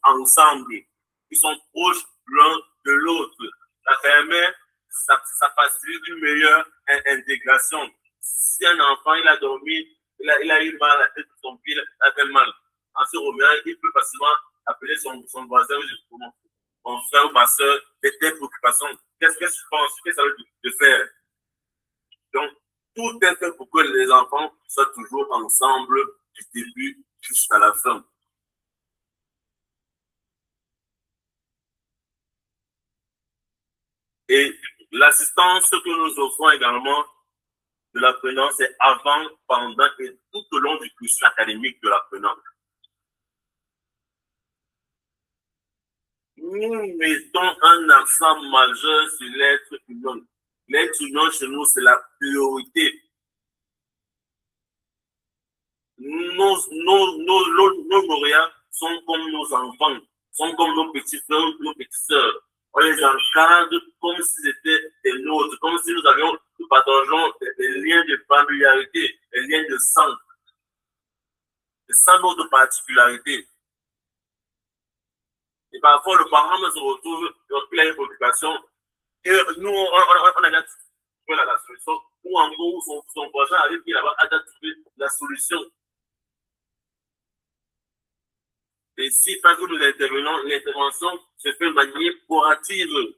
ensemble, qui sont proches l'un de l'autre. Ça permet, ça facilite une meilleure intégration. Si un enfant il a dormi, il a eu mal à la tête de son pied, il a fait mal. En se remettant, il peut facilement appeler son voisin, mon frère ou ma soeur, des préoccupations. Qu'est-ce que je pense que ça veut de faire? Donc, tout est fait pour que les enfants soient toujours ensemble du début jusqu'à la fin. Et l'assistance que nous offrons également de l'apprenant, c'est avant, pendant et tout au long du cursus académique de l'apprenant. Nous mettons un accent majeur sur l'être humain. L'être humain chez nous, c'est la priorité. Nos lauréats sont comme nos enfants, sont comme nos petits frères, nos petites sœurs. On les encadre comme si c'était des nôtres, comme si nous partageons des liens de familiarité, des liens de sang. Sans notre particularité. Et parfois, le parent se retrouve dans pleine préoccupation. Et nous, on a déjà trouvé la solution. Ou en gros, son prochain arrive, il a déjà trouvé la solution. Et si, quand nous intervenons, l'intervention se fait de manière proactive.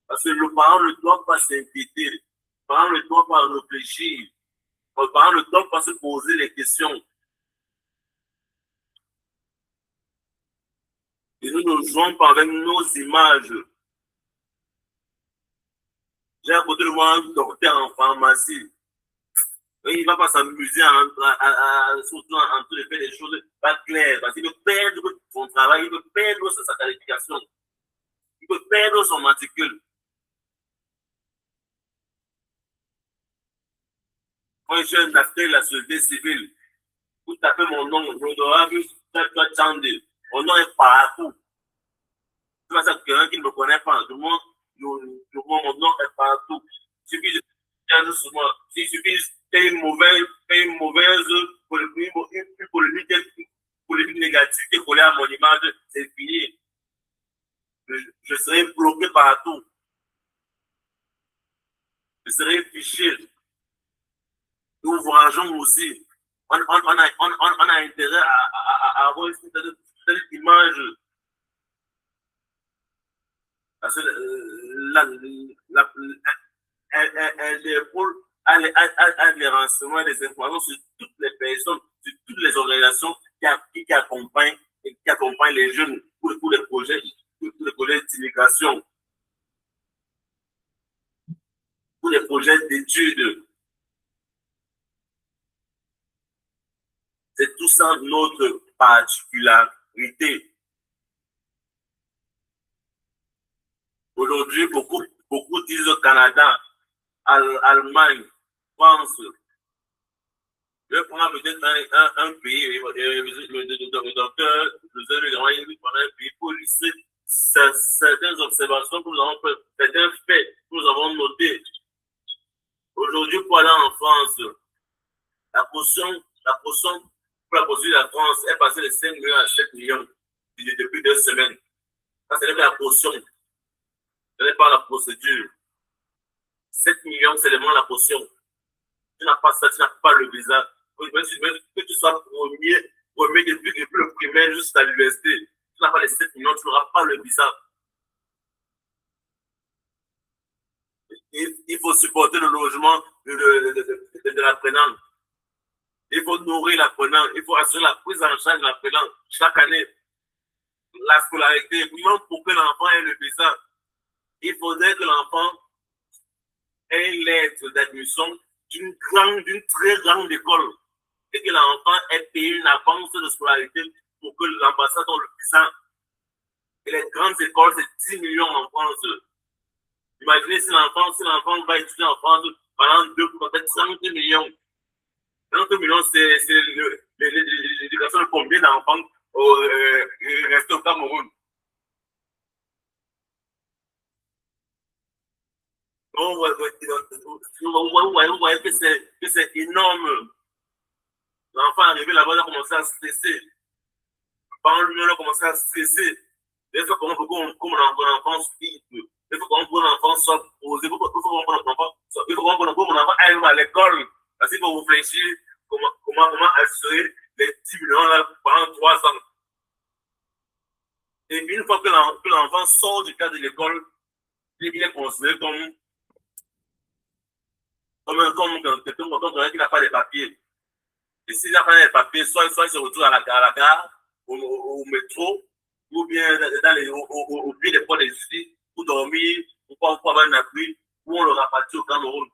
Parce que le parent ne doit pas s'inquiéter. Le parent ne doit pas réfléchir. Le parent ne doit pas se poser les questions. Et nous ne jouons pas avec nos images. J'ai à côté de moi un docteur en pharmacie. Et il ne va pas s'amuser surtout en train de faire des choses pas claires. Parce qu'il veut perdre son travail, il veut perdre sa qualification. Il veut perdre son matricule. Quand je suis un acteur de la société civile, vous tapez mon nom, l'honorable Tchandé. Mon nom est partout. C'est pas ça que quelqu'un qui ne me connaît pas. Tout le monde, mon nom est partout. Il suffit de dire souvent, il suffit de faire une mauvaise polémique négative qui est collée à mon image, c'est fini. Je serai bloqué partout. Je serai fiché. Nous voyageons aussi. On a intérêt à avoir cette image. Parce que elle déroule à des renseignements, des informations sur toutes les personnes, sur toutes les organisations qui accompagnent les jeunes pour tous les projets d'immigration, pour les projets d'études. C'est tout ça notre particularité. Aujourd'hui, beaucoup disent au Canada, Allemagne, France. Je vais prendre peut-être un pays, le docteur, il prend un pays pour lister certaines observations que nous avons fait, certains faits que nous avons notés. Aujourd'hui, pour aller en France, la caution pour la poursuite de la France est passée de 5 millions à 7 millions depuis 2 semaines. Ça, ce n'est pas la caution. Ce n'est pas la procédure. 7 millions, c'est seulement la caution. Tu n'as pas ça, tu n'as pas le visa. Que tu sois premier depuis le primaire jusqu'à l'université, tu n'as pas les 7 millions, tu n'auras pas le visa. Il faut supporter le logement de l'apprenant. Il faut nourrir l'apprenant. Il faut assurer la prise en charge de l'apprenant chaque année. La scolarité, même pour que l'enfant ait le visa, il faudrait que l'enfant ait une lettre d'admission d'une très grande école et que l'enfant ait payé une avance de scolarité pour que l'ambassade ait le visa. Et les grandes écoles, c'est 10 millions en France. Imaginez si l'enfant va étudier en France pendant 30 millions. 30 millions, c'est l'éducation de combien d'enfants restent au Cameroun? Vous voyez que c'est énorme. L'enfant arrivé là-bas a commencé à stresser. parents lui-même ont commencé à stresser. Il faut comment mon enfant suive. Il faut comment mon enfant soit posé. Il faut comment mon enfant aille à l'école. Parce qu'il faut réfléchir comment assurer les 10 millions là pendant 3 ans. Et puis, une fois que l'enfant sort du cadre de l'école, il est considéré comme quelqu'un qui n'a pas de papiers. Et s'il n'a pas de papiers, soit il se retrouve à la gare, au métro, ou bien au pied des portes des études, pour dormir, pour avoir un appui, ou on le rapatrie au Cameroun.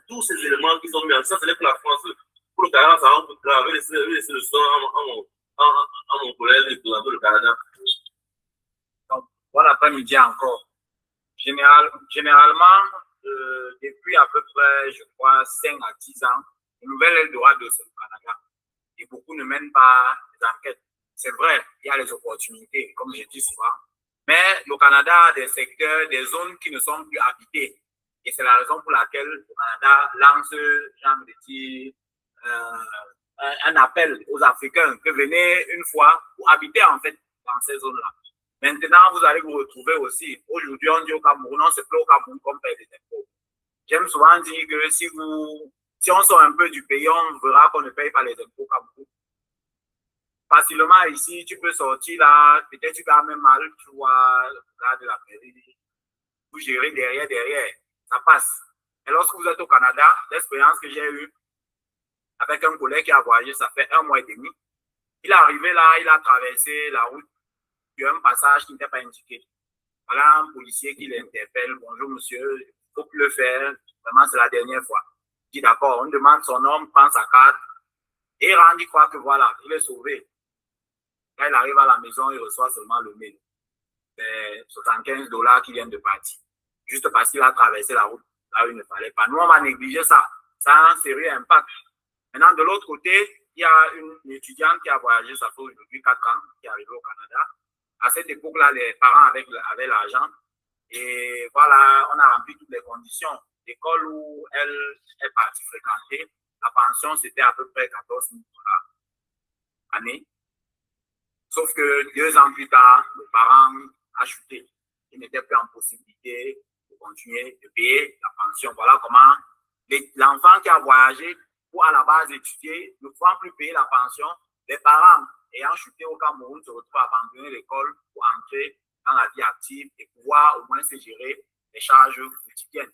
Tous ces éléments qui sont mis en place, c'est pour la France. Pour le Canada, ça va être grave. Laissez le son à mon collègue de le Canada. Donc, bon après-midi encore. Généralement, depuis à peu près, je crois, 5 à 10 ans, le nouvel Eldorado, c'est le Canada. Et beaucoup ne mènent pas les enquêtes. C'est vrai, il y a les opportunités, comme je dis souvent. Mais le Canada a des secteurs, des zones qui ne sont plus habitées. Et c'est la raison pour laquelle le Canada lance, j'ai envie de dire, un appel aux Africains que venez une fois pour habiter en fait dans ces zones-là. Maintenant, vous allez vous retrouver aussi. Aujourd'hui, on dit au Cameroun, on se plaît au Cameroun qu'on paye des impôts. J'aime souvent dire que si on sort un peu du pays, on verra qu'on ne paye pas les impôts au Cameroun. Facilement ici, tu peux sortir là, peut-être tu vas même mal, tu vois, là de la mairie, vous gérez derrière, ça passe. Et lorsque vous êtes au Canada, l'expérience que j'ai eue avec un collègue qui a voyagé, ça fait 1 mois et demi, il est arrivé là, il a traversé la route, il y a un passage qui n'était pas indiqué. Voilà un policier qui l'interpelle, bonjour monsieur, il faut plus le faire, vraiment c'est la dernière fois. Il dit d'accord, on demande son nom, prend sa carte, et il rend, il croit que voilà, il est sauvé. Quand il arrive à la maison, il reçoit seulement le mail. C'est $75 qui viennent de partir. Juste parce qu'il a traversé la route là où il ne fallait pas. Nous, on va négliger ça. Ça a un sérieux impact. Maintenant, de l'autre côté, il y a une étudiante qui a voyagé, ça fait aujourd'hui 4 ans, qui est arrivée au Canada. À cette époque-là, les parents avaient l'argent. Et voilà, on a rempli toutes les conditions. L'école où elle est partie fréquenter, la pension, c'était à peu près $14 000 année. Sauf que 2 ans plus tard, le parent a chuté. Il n'était plus en possibilité de continuer de payer la pension. Voilà comment l'enfant qui a voyagé pour à la base étudier, ne pouvant plus payer la pension, les parents ayant chuté au Cameroun se retrouvent à abandonner l'école pour entrer dans la vie active et pouvoir au moins se gérer les charges quotidiennes.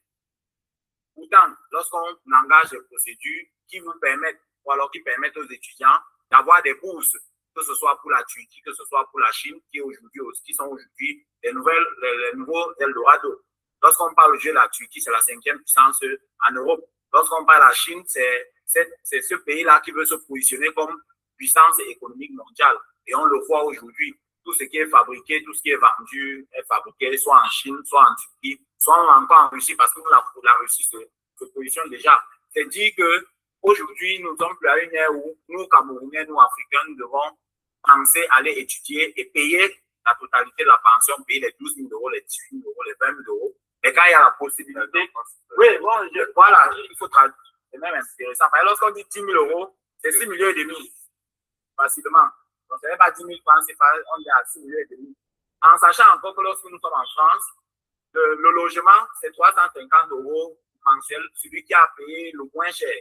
Pourtant, lorsqu'on engage des procédures qui vous permettent, ou alors qui permettent aux étudiants d'avoir des bourses, que ce soit pour la Turquie, que ce soit pour la Chine, qui sont aujourd'hui les nouveaux Eldorado. Lorsqu'on parle aujourd'hui de la Turquie, c'est la 5e puissance en Europe. Lorsqu'on parle de la Chine, c'est ce pays-là qui veut se positionner comme puissance économique mondiale. Et on le voit aujourd'hui. Tout ce qui est fabriqué, tout ce qui est vendu est fabriqué soit en Chine, soit en Turquie, soit encore en Russie, parce que la Russie se positionne déjà. C'est dire qu'aujourd'hui, nous sommes plus à une ère où nous, Camerounais, nous, Africains, nous devons penser à aller étudier et payer la totalité de la pension, payer les 12 000 €, les 18 000 €, les 20 000 €. Mais quand il y a la possibilité, oui, bon, voilà, il faut traduire. C'est même intéressant. Lorsqu'on dit 10 000 €, c'est 6 millions et demi, facilement. Donc, ce n'est pas 10 000 francs, on est à 6 millions et demi. En sachant encore que lorsque nous sommes en France, le logement, c'est 350 € mensuel, celui qui a payé le moins cher.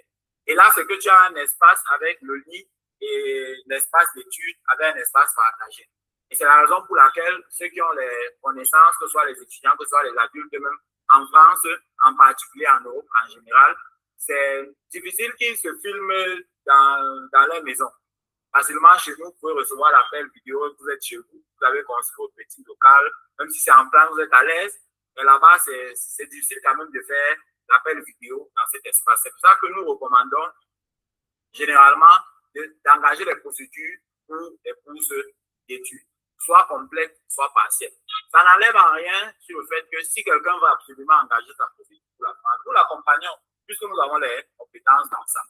Et là, c'est que tu as un espace avec le lit et l'espace d'études avec un espace partagé. Et c'est la raison pour laquelle ceux qui ont les connaissances, que ce soit les étudiants, que ce soit les adultes, même en France, en particulier en Europe en général, c'est difficile qu'ils se filment dans leur maison. Facilement, chez nous, vous pouvez recevoir l'appel vidéo, vous êtes chez vous, vous avez construit votre petit local, même si c'est en plan, vous êtes à l'aise, mais là-bas, c'est difficile quand même de faire l'appel vidéo dans cet espace. C'est pour ça que nous recommandons généralement d'engager les procédures pour les bourses d'études, soit complètes, soit partielles. Ça n'enlève en rien sur le fait que si quelqu'un veut absolument engager sa procédure pour la France, nous l'accompagnons, puisque nous avons les compétences dans ça.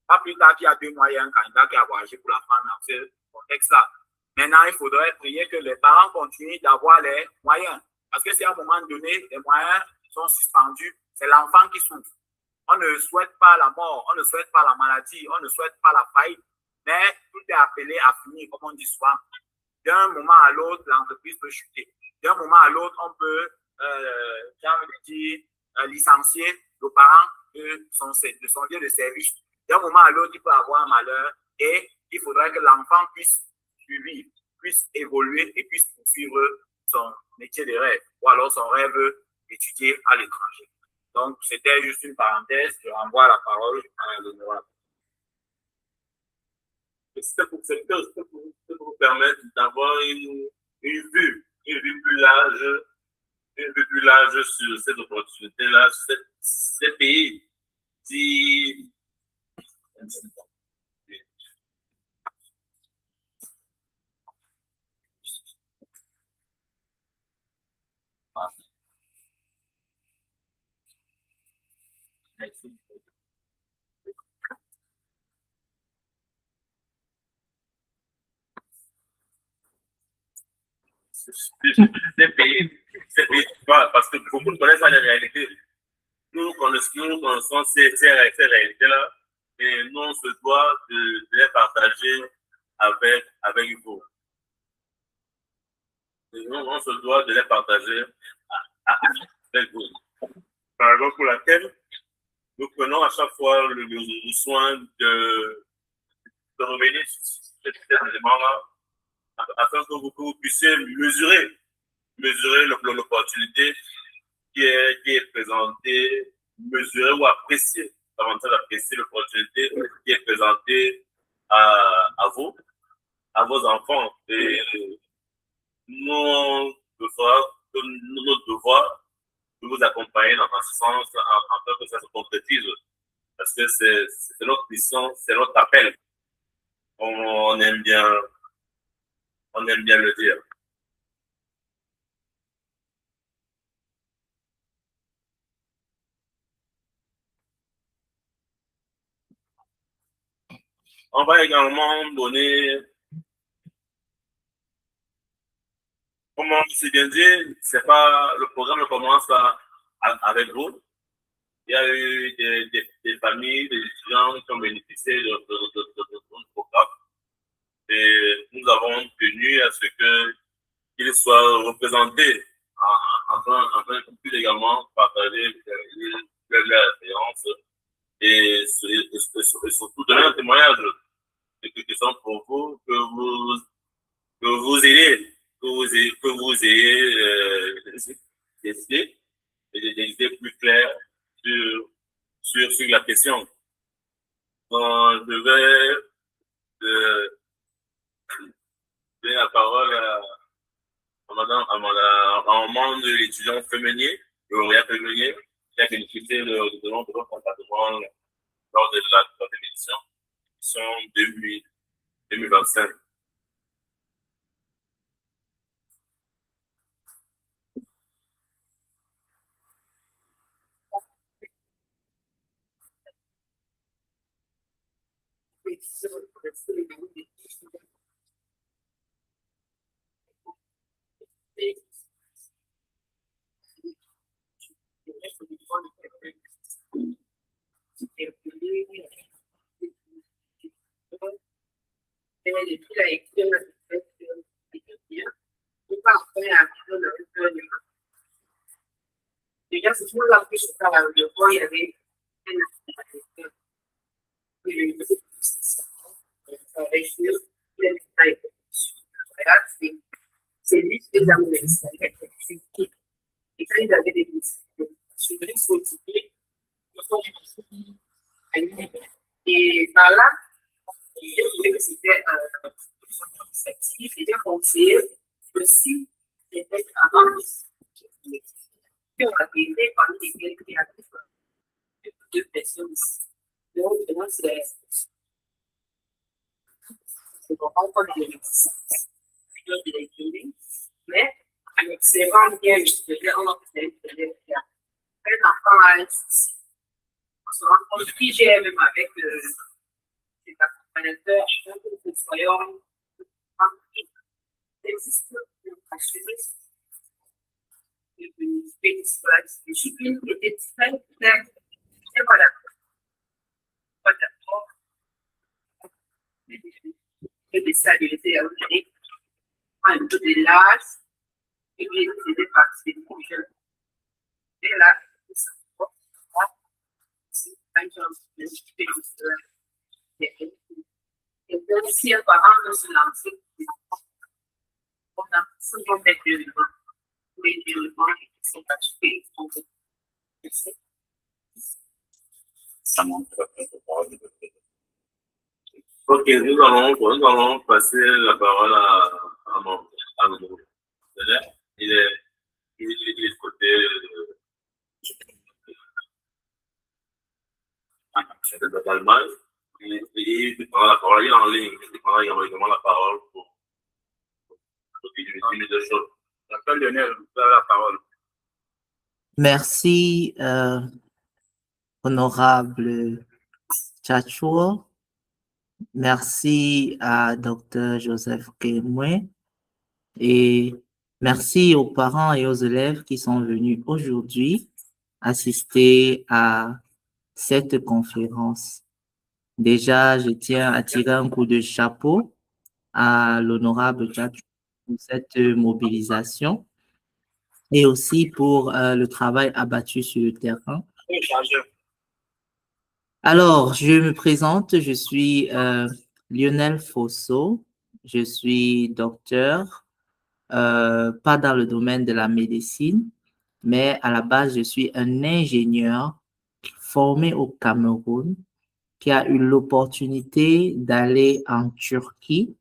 Pas plus tard qu'il y a 2 mois, il y a un candidat qui a voyagé pour la France dans ce contexte-là. Maintenant, il faudrait prier que les parents continuent d'avoir les moyens. Parce que si à un moment donné, les moyens sont suspendus, c'est l'enfant qui souffre. On ne souhaite pas la mort, on ne souhaite pas la maladie, on ne souhaite pas la faillite. Mais tout est appelé à finir, comme on dit souvent. D'un moment à l'autre, l'entreprise peut chuter. D'un moment à l'autre, on peut, licencier le parent de son lieu de service. D'un moment à l'autre, il peut avoir un malheur et il faudrait que l'enfant puisse survivre, puisse évoluer et puisse poursuivre son métier de rêve ou alors son rêve d'étudier à l'étranger. Donc, c'était juste une parenthèse. Je renvoie la parole à l'honorable. C'était pour vous permettre d'avoir une vue plus large, sur cette opportunité-là, sur ces pays qui... Ces pays, parce que beaucoup ne connaissent pas les réalités. Nous connaissons ces réalités-là et nous, on se doit de les partager avec vous. Et nous, on se doit de les partager avec vous. Par exemple, pour laquelle nous prenons à chaque fois le soin de revenir sur cet élément-là afin que vous puissiez mesurer l'opportunité qui est présentée, mesurer ou apprécier, davantage apprécier l'opportunité qui est présentée à vous, à vos enfants. Et notre devoir de vous accompagner dans ce sens afin que ça se concrétise. Parce que c'est notre mission, c'est notre appel. On aime bien le dire. On va également donner, comment c'est bien dit, c'est pas, le programme commence avec vous. Il y a eu des familles, des étudiants qui ont bénéficié de notre programme. Et nous avons tenu à ce qu'ils soient représentés afin qu'ils puissent également partager leurs expériences et surtout donner un témoignage de questions pour vous, que vous ayez des idées plus claires sur la question. Donc, je vais donner la parole à un membre de l'étudiant féminin, lauréat féminin, qui a bénéficié de nombreux encadrements lors de la émission 2025. Déjà, c'est tout la plus sur le point, il y avait c'est lui qui les a menés. Et quand ils avaient des et par là, c'était c'était conseillé aussi c'était avant qui ont arrivé parmi lesquels il y a deux personnes. Donc, maintenant, c'est comprendre qu'on est mais en observant bien, on observe un enfant a un souci. On se rend compte qui gère même avec les accompagnateurs, que nous soyons existe des disciplines qui étaient très claires. Et voilà. des stabilités organiques, un peu de l'âge, et puis c'est des parties de projet. Et là, et donc, si un parent veut se lancer, on a souvent des développements, les développements qui sont achetés. Ça montre Ok, nous allons passer la parole à mon élève. Il est côté d'Allemagne. Il prend la parole, il est en ligne. Il prend également la parole pour dire des choses. J'appelle Lionel, vous avez la parole. Merci, honorable Tchatchoua. Merci à Dr. Joseph Kemwe et merci aux parents et aux élèves qui sont venus aujourd'hui assister à cette conférence. Déjà, je tiens à tirer un coup de chapeau à l'honorable Tchatchoua pour cette mobilisation et aussi pour le travail abattu sur le terrain. Alors, je me présente, je suis Lionel Fosso, je suis docteur, pas dans le domaine de la médecine, mais à la base, je suis un ingénieur formé au Cameroun qui a eu l'opportunité d'aller en Turquie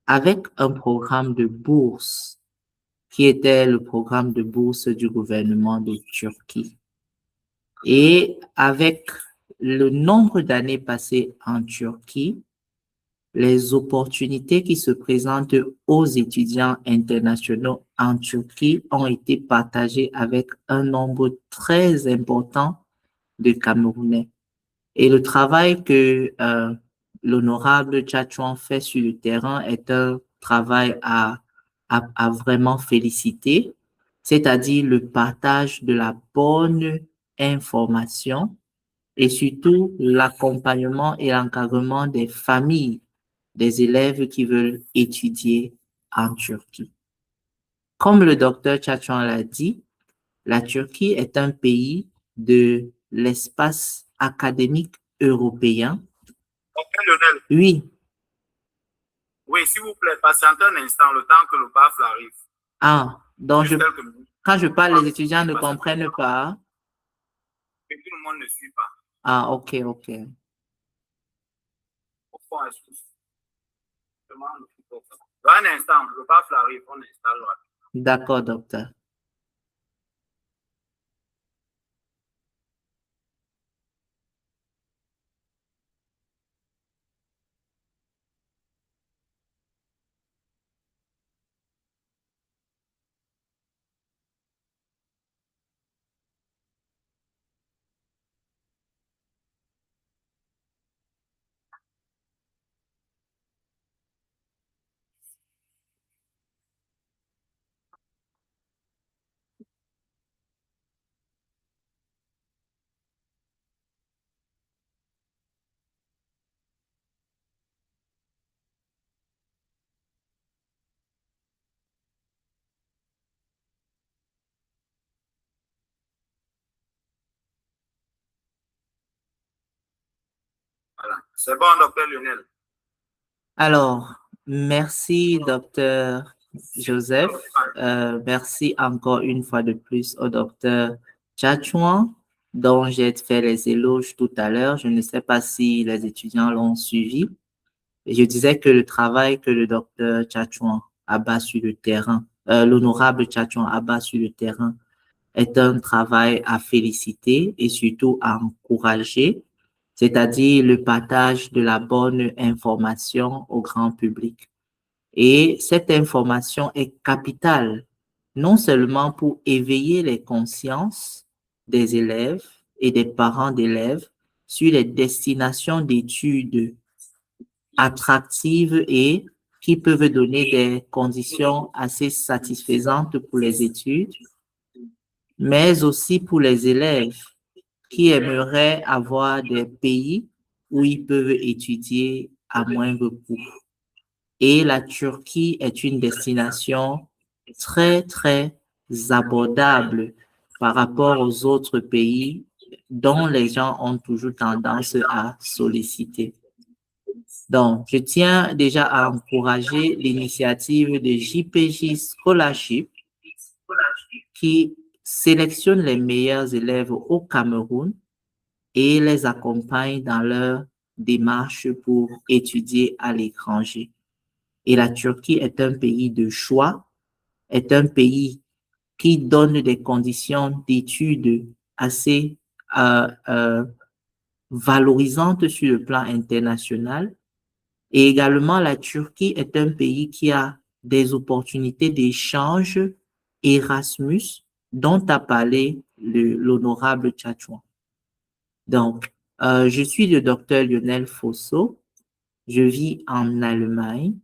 avec un programme de bourse qui était le programme de bourse du gouvernement de Turquie. Et avec le nombre d'années passées en Turquie, les opportunités qui se présentent aux étudiants internationaux en Turquie ont été partagées avec un nombre très important de Camerounais. Et le travail que l'honorable Tchatchoua fait sur le terrain est un travail à vraiment féliciter, c'est-à-dire le partage de la bonne information et surtout l'accompagnement et l'encadrement des familles des élèves qui veulent étudier en Turquie. Comme le docteur Tchatchoua l'a dit, la Turquie est un pays de l'espace académique européen. Docteur Lionel. Oui. Oui, s'il vous plaît, patientez un instant, le temps que le baffle arrive. Ah, donc quand je parle, les étudiants ne Parce comprennent pas. que tout le monde ne suit pas. Ah, ok. Pourquoi est-ce que un instant, le baffle arrive, on installe. D'accord, docteur. Voilà. C'est bon, docteur Lionel. Alors, merci, docteur Joseph. Merci encore une fois de plus au docteur Tchatchoua, dont j'ai fait les éloges tout à l'heure. Je ne sais pas si les étudiants l'ont suivi. Je disais que le travail que le docteur Tchatchoua abat sur le terrain, l'honorable Tchatchoua abat sur le terrain, est un travail à féliciter et surtout à encourager, c'est-à-dire le partage de la bonne information au grand public. Et cette information est capitale, non seulement pour éveiller les consciences des élèves et des parents d'élèves sur les destinations d'études attractives et qui peuvent donner des conditions assez satisfaisantes pour les études, mais aussi pour les élèves qui aimeraient avoir des pays où ils peuvent étudier à moindre coût. Et la Turquie est une destination très, très abordable par rapport aux autres pays dont les gens ont toujours tendance à solliciter. Donc, je tiens déjà à encourager l'initiative de JPJ Scholarship qui sélectionne les meilleurs élèves au Cameroun et les accompagne dans leur démarche pour étudier à l'étranger. Et la Turquie est un pays de choix, est un pays qui donne des conditions d'études assez valorisantes sur le plan international. Et également, la Turquie est un pays qui a des opportunités d'échange Erasmus dont a parlé l'honorable Tchatchouan. Donc, je suis le docteur Lionel Fosso, je vis en Allemagne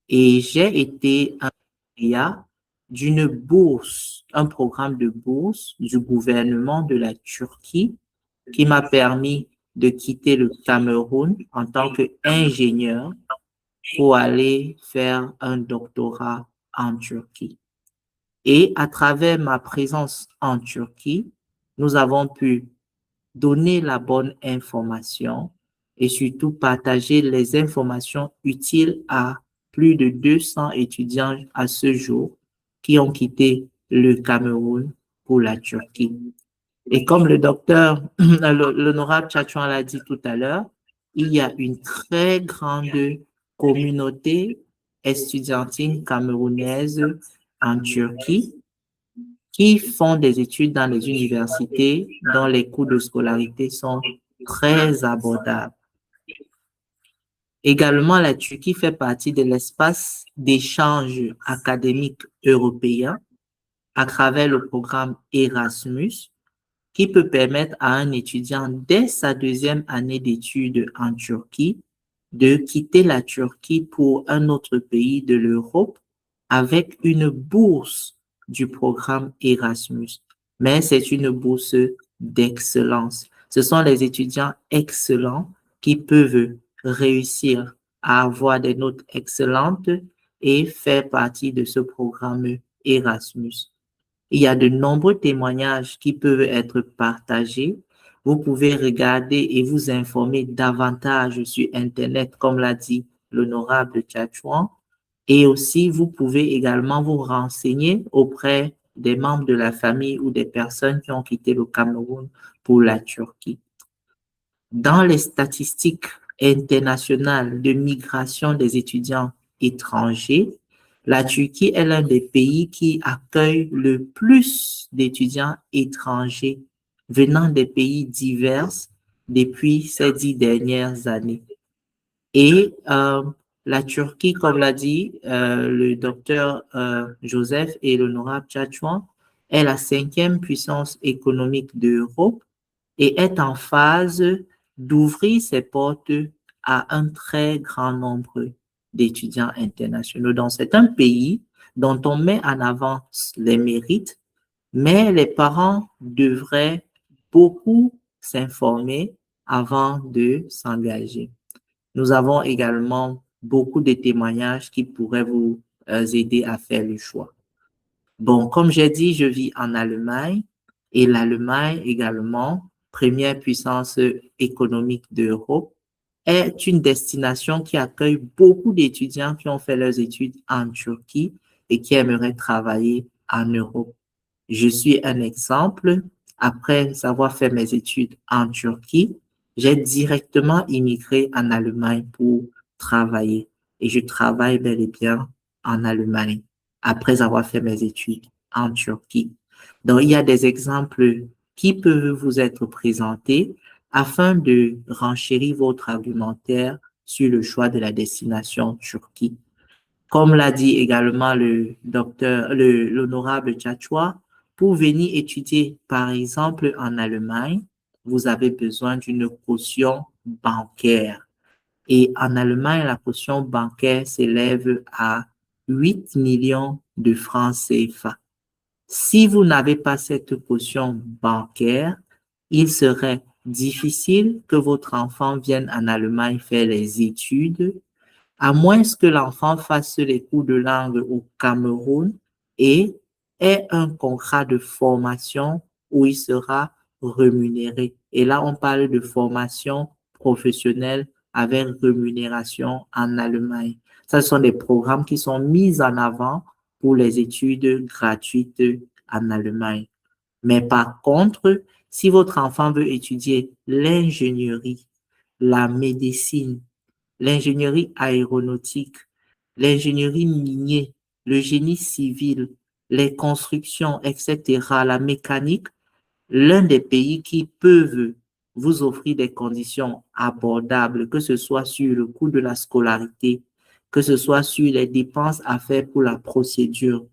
et j'ai été un lauréat d'une bourse, un programme de bourse du gouvernement de la Turquie qui m'a permis de quitter le Cameroun en tant qu'ingénieur pour aller faire un doctorat en Turquie. Et à travers ma présence en Turquie, nous avons pu donner la bonne information et surtout partager les informations utiles à plus de 200 étudiants à ce jour qui ont quitté le Cameroun pour la Turquie. Et comme le docteur, l'honorable Tchatchouan l'a dit tout à l'heure, il y a une très grande communauté estudiantine camerounaise en Turquie qui font des études dans les universités dont les coûts de scolarité sont très abordables. Également, la Turquie fait partie de l'espace d'échange académique européen à travers le programme Erasmus, qui peut permettre à un étudiant dès sa deuxième année d'études en Turquie de quitter la Turquie pour un autre pays de l'Europe avec une bourse du programme Erasmus. Mais c'est une bourse d'excellence. Ce sont les étudiants excellents qui peuvent réussir à avoir des notes excellentes et faire partie de ce programme Erasmus. Il y a de nombreux témoignages qui peuvent être partagés. Vous pouvez regarder et vous informer davantage sur Internet, comme l'a dit l'honorable Tchatchouan. Et aussi, vous pouvez également vous renseigner auprès des membres de la famille ou des personnes qui ont quitté le Cameroun pour la Turquie. Dans les statistiques internationales de migration des étudiants étrangers, la Turquie est l'un des pays qui accueille le plus d'étudiants étrangers venant des pays divers depuis ces 10 dernières années. Et la Turquie, comme l'a dit le docteur Joseph et l'honorable Tchatchouan, est la 5e puissance économique d'Europe et est en phase d'ouvrir ses portes à un très grand nombre d'étudiants internationaux. Donc, c'est un pays dont on met en avant les mérites, mais les parents devraient beaucoup s'informer avant de s'engager. Nous avons également beaucoup de témoignages qui pourraient vous aider à faire le choix. Bon, comme j'ai dit, je vis en Allemagne et l'Allemagne également, première puissance économique d'Europe, est une destination qui accueille beaucoup d'étudiants qui ont fait leurs études en Turquie et qui aimeraient travailler en Europe. Je suis un exemple. Après avoir fait mes études en Turquie, j'ai directement immigré en Allemagne pour travailler et je travaille bel et bien en Allemagne après avoir fait mes études en Turquie. Donc, il y a des exemples qui peuvent vous être présentés afin de renchérir votre argumentaire sur le choix de la destination Turquie. Comme l'a dit également le docteur, l'honorable Tchatchoua, pour venir étudier, par exemple, en Allemagne, vous avez besoin d'une caution bancaire. Et en Allemagne, la caution bancaire s'élève à 8 millions de francs CFA. Si vous n'avez pas cette caution bancaire, il serait difficile que votre enfant vienne en Allemagne faire les études, à moins que l'enfant fasse les cours de langue au Cameroun et ait un contrat de formation où il sera rémunéré. Et là, on parle de formation professionnelle avec rémunération en Allemagne. Ce sont des programmes qui sont mis en avant pour les études gratuites en Allemagne. Mais par contre, si votre enfant veut étudier l'ingénierie, la médecine, l'ingénierie aéronautique, l'ingénierie minière, le génie civil, les constructions, etc., la mécanique, l'un des pays qui peuvent vous offrir des conditions abordables, que ce soit sur le coût de la scolarité, que ce soit sur les dépenses à faire pour la procédure,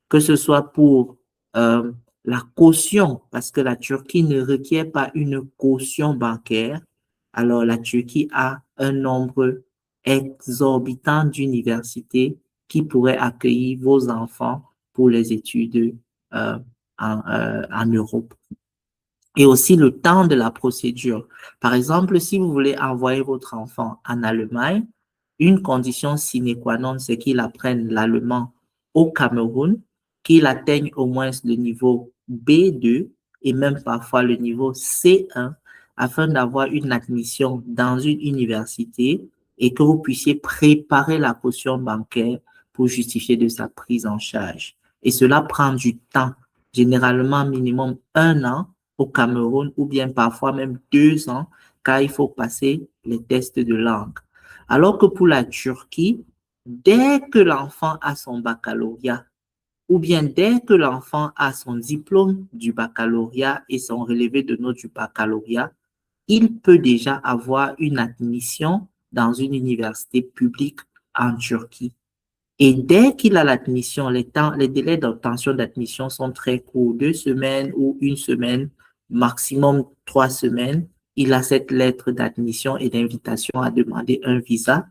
que ce soit pour euh, la caution, parce que la Turquie ne requiert pas une caution bancaire. Alors, la Turquie a un nombre exorbitant d'universités qui pourraient accueillir vos enfants pour les études euh, en Europe. Et aussi le temps de la procédure. Par exemple, si vous voulez envoyer votre enfant en Allemagne, une condition sine qua non, c'est qu'il apprenne l'allemand au Cameroun, qu'il atteigne au moins le niveau B2 et même parfois le niveau C1 afin d'avoir une admission dans une université et que vous puissiez préparer la caution bancaire pour justifier de sa prise en charge. Et cela prend du temps, généralement minimum 1 an au Cameroun ou bien parfois même 2 ans, car il faut passer les tests de langue. Alors que pour la Turquie, dès que l'enfant a son baccalauréat, ou bien dès que l'enfant a son diplôme du baccalauréat et son relevé de notes du baccalauréat, il peut déjà avoir une admission dans une université publique en Turquie. Et dès qu'il a l'admission, les délais d'obtention d'admission sont très courts, 2 semaines ou 1 semaine, maximum 3 semaines. Il a cette lettre d'admission et d'invitation à demander un visa.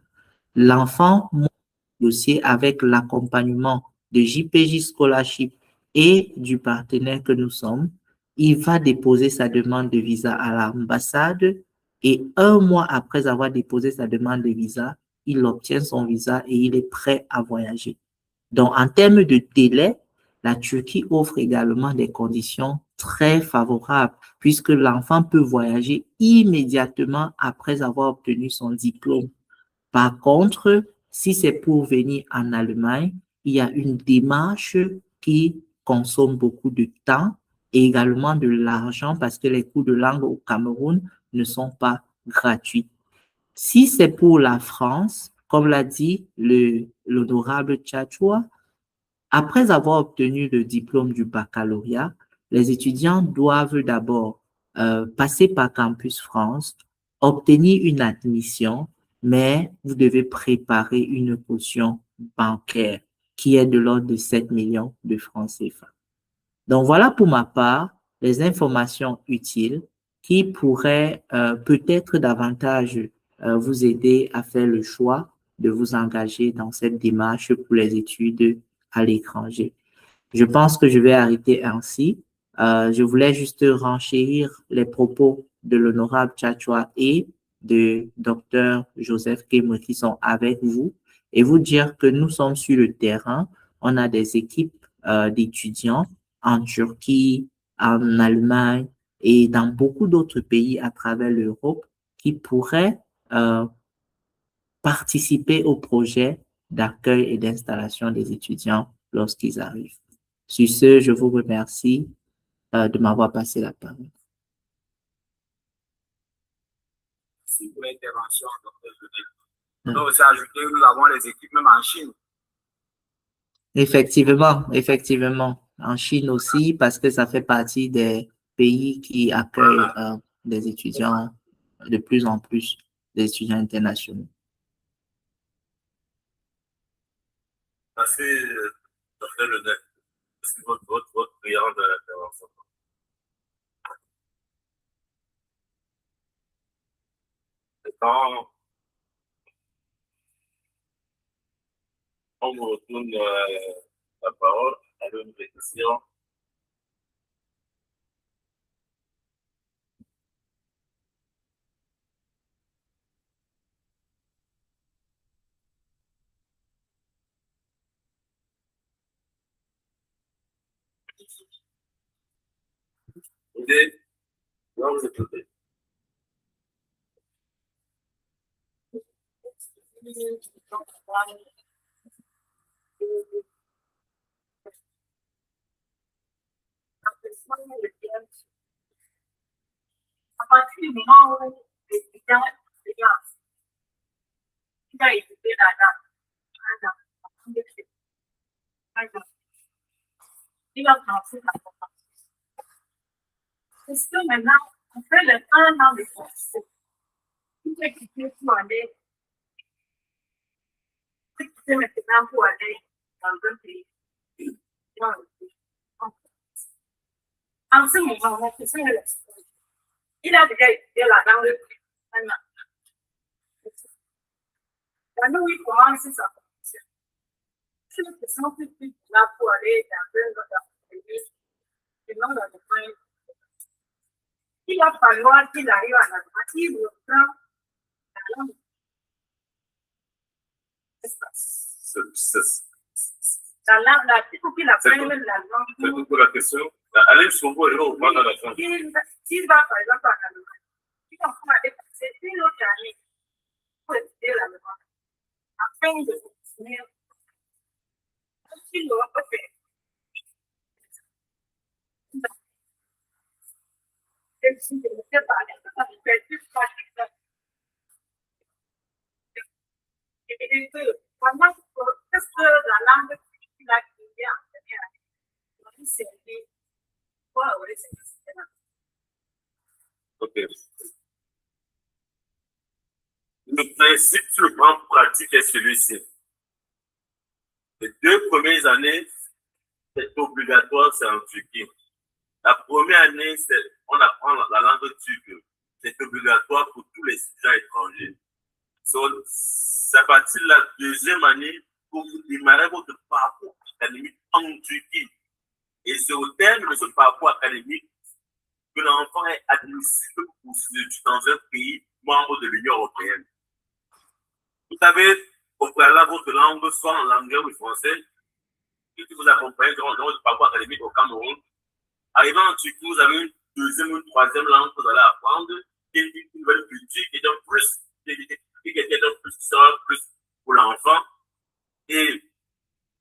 L'enfant monte le dossier avec l'accompagnement de JPJ Scholarship et du partenaire que nous sommes. Il va déposer sa demande de visa à l'ambassade et 1 mois après avoir déposé sa demande de visa, il obtient son visa et il est prêt à voyager. Donc, en termes de délai, la Turquie offre également des conditions très favorables puisque l'enfant peut voyager immédiatement après avoir obtenu son diplôme. Par contre, si c'est pour venir en Allemagne, il y a une démarche qui consomme beaucoup de temps et également de l'argent parce que les cours de langue au Cameroun ne sont pas gratuits. Si c'est pour la France, comme l'a dit l'honorable Tchatchoua, après avoir obtenu le diplôme du baccalauréat, les étudiants doivent d'abord passer par Campus France, obtenir une admission, mais vous devez préparer une caution bancaire qui est de l'ordre de 7 millions de francs CFA. Donc voilà pour ma part les informations utiles qui pourraient peut-être davantage vous aider à faire le choix de vous engager dans cette démarche pour les études à l'étranger. Je pense que je vais arrêter ainsi. Je voulais juste renchérir les propos de l'honorable Tchatchoua et de Dr Joseph Kemwe qui sont avec vous et vous dire que nous sommes sur le terrain. On a des équipes d'étudiants en Turquie, en Allemagne et dans beaucoup d'autres pays à travers l'Europe qui pourraient participer au projet d'accueil et d'installation des étudiants lorsqu'ils arrivent. Sur ce, je vous remercie de m'avoir passé la parole. Merci pour l'intervention, Dr. Joseph. On peut aussi ajouter que nous avons les équipes même en Chine. Effectivement. En Chine aussi, parce que ça fait partie des pays qui accueillent des étudiants de plus en plus, des étudiants internationaux. Merci, Dr. Joseph. Merci votre brillante intervention. Maintenant, on me retourne la parole à une question. Ok? Donc, vous écoutez. À partir du moment où l'étudiant il a écouté la dame, il a pensé la formation. Est-ce que maintenant, on fait le 1 an de formation? Il faut quitter pour aller, quitter maintenant pour aller dans un pays. En ce moment, il a déjà étudié la langue. Maintenant, il commence sa formation. C'est une question plus là pour aller dans un autre pays, et non dans le point. Il va falloir qu'il arrive à la il reprend la langue. Il faut qu'il apprenne la langue. C'est toute la question. Allez jusqu'au bout et là, on va dans la fin. S'il va par exemple en Allemagne, il va aller passer une autre année pour étudier l'allemand, afin de continuer. Il l'aura pas fait. Et si je ne sais pas, ça fait plus de et que pendant que la langue qu'il a étudiée en première année, il s'est dit, ouais, c'est Ok. Le principe sur le plan pratique est celui-ci. Les 2 premières années, c'est obligatoire, c'est en Turquie. La première année, on apprend la langue turque. C'est obligatoire pour tous les étudiants étrangers. C'est à partir de la 2e année que vous démarrez votre parcours académique en Turquie. Et c'est au terme de ce parcours académique que l'enfant est admissible pour s'étudier dans un pays membre de l'Union européenne. Vous savez, au préalable, votre langue, soit en anglais ou en français, qui vous accompagne dans votre parcours académique au Cameroun. Arrivant en Turquie, vous avez une 2e ou une 3e langue que vous allez apprendre, qui est une nouvelle culture, qui est donc plus, qui sera plus pour l'enfant. Et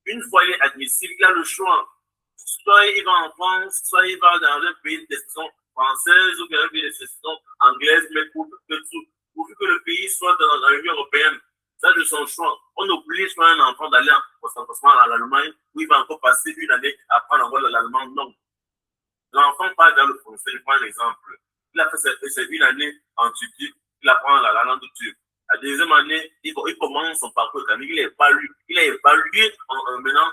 une fois il est admissible, il a le choix. Soit il va en France, soit il va dans un pays de session française ou bien un pays de session anglaise, mais pourvu que le pays soit dans l'Union européenne. Ça, de son choix. On oblige pas un enfant d'aller en concentration à l'Allemagne où il va encore passer une année à apprendre encore l'allemand. Non. L'enfant parle dans le français. Je prends un exemple. Il a fait une année en Turquie, il apprend la langue turque. La 2e année, il commence son parcours académique. Il est évalué maintenant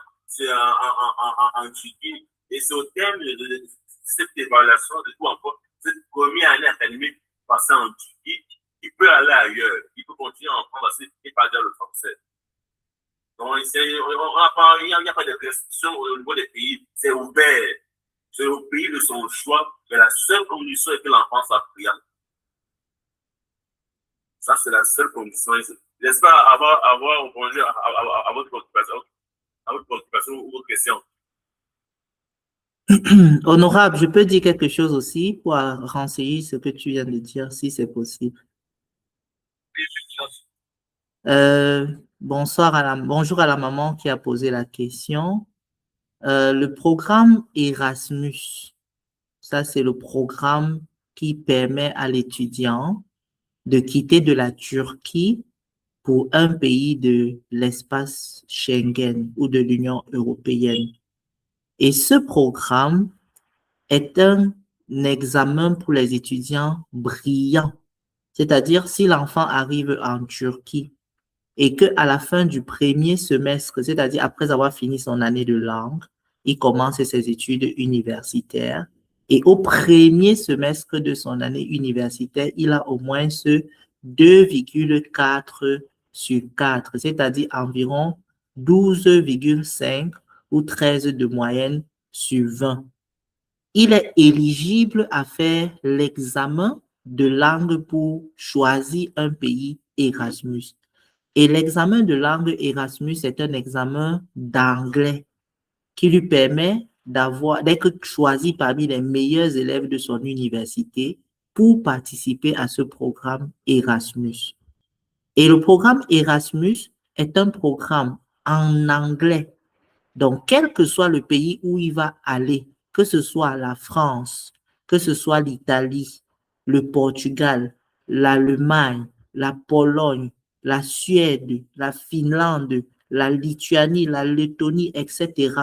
en Turquie. Et c'est au terme de cette évaluation, de tout encore, cette première année académique passée en Turquie, il peut aller ailleurs. Il peut continuer à apprendre parce qu'il parle déjà le français. Donc, il n'y a pas de restriction au niveau des pays. C'est ouvert. C'est au pays de son choix, mais la seule condition est que l'enfant soit priant. Ça, c'est la seule condition. J'espère avoir répondu à votre préoccupation ou votre question. Honorable, je peux dire quelque chose aussi pour renseigner ce que tu viens de dire, si c'est possible. Bonjour à la maman qui a posé la question. Le programme Erasmus, ça c'est le programme qui permet à l'étudiant de quitter de la Turquie pour un pays de l'espace Schengen ou de l'Union européenne. Et ce programme est un examen pour les étudiants brillants. C'est-à-dire, si l'enfant arrive en Turquie et qu'à la fin du premier semestre, c'est-à-dire après avoir fini son année de langue, il commence ses études universitaires et au premier semestre de son année universitaire, il a au moins ce 2,4 sur 4, c'est-à-dire environ 12,5 ou 13 de moyenne sur 20. Il est éligible à faire l'examen de langue pour choisir un pays Erasmus. Et l'examen de langue Erasmus est un examen d'anglais qui lui permet d'être choisi parmi les meilleurs élèves de son université pour participer à ce programme Erasmus. Et le programme Erasmus est un programme en anglais. Donc, quel que soit le pays où il va aller, que ce soit la France, que ce soit l'Italie, le Portugal, l'Allemagne, la Pologne, la Suède, la Finlande, la Lituanie, la Lettonie, etc.,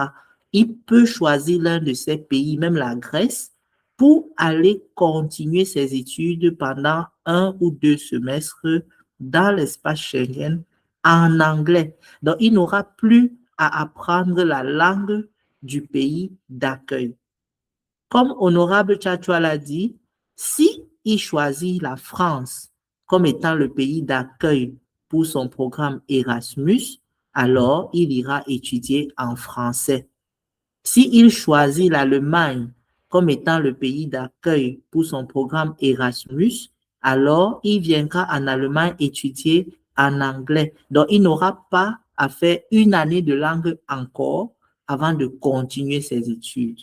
il peut choisir l'un de ces pays, même la Grèce, pour aller continuer ses études pendant 1 ou 2 semestres dans l'espace Schengen en anglais. Donc, il n'aura plus à apprendre la langue du pays d'accueil. Comme Honorable Tchatchoua l'a dit, si il choisit la France comme étant le pays d'accueil pour son programme Erasmus, alors il ira étudier en français. S'il choisit l'Allemagne comme étant le pays d'accueil pour son programme Erasmus, alors il viendra en Allemagne étudier en anglais. Donc, il n'aura pas à faire une année de langue encore avant de continuer ses études.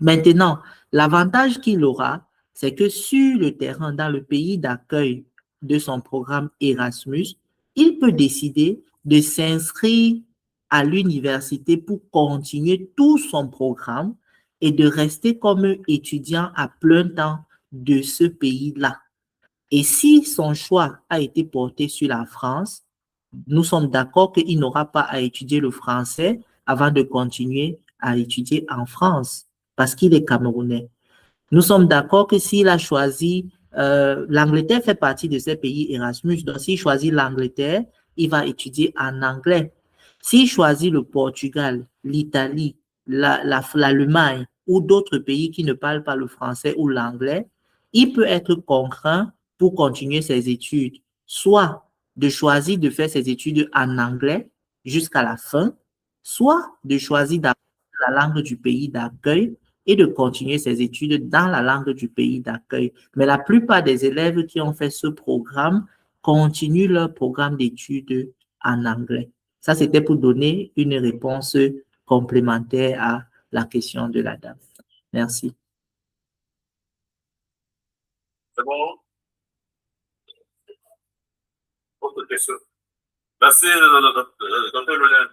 Maintenant, l'avantage qu'il aura, c'est que sur le terrain, dans le pays d'accueil de son programme Erasmus, il peut décider de s'inscrire à l'université pour continuer tout son programme et de rester comme étudiant à plein temps de ce pays-là. Et si son choix a été porté sur la France, nous sommes d'accord qu'il n'aura pas à étudier le français avant de continuer à étudier en France parce qu'il est camerounais. Nous sommes d'accord que s'il a choisi, l'Angleterre fait partie de ces pays Erasmus, donc s'il choisit l'Angleterre, il va étudier en anglais. S'il choisit le Portugal, l'Italie, l'Allemagne ou d'autres pays qui ne parlent pas le français ou l'anglais, il peut être contraint pour continuer ses études, soit de choisir de faire ses études en anglais jusqu'à la fin, soit de choisir d'apprendre la langue du pays d'accueil et de continuer ses études dans la langue du pays d'accueil. Mais la plupart des élèves qui ont fait ce programme continuent leur programme d'études en anglais. Ça, c'était pour donner une réponse complémentaire à la question de la dame. Merci. C'est bon? Autre question. Merci, docteur Lionel.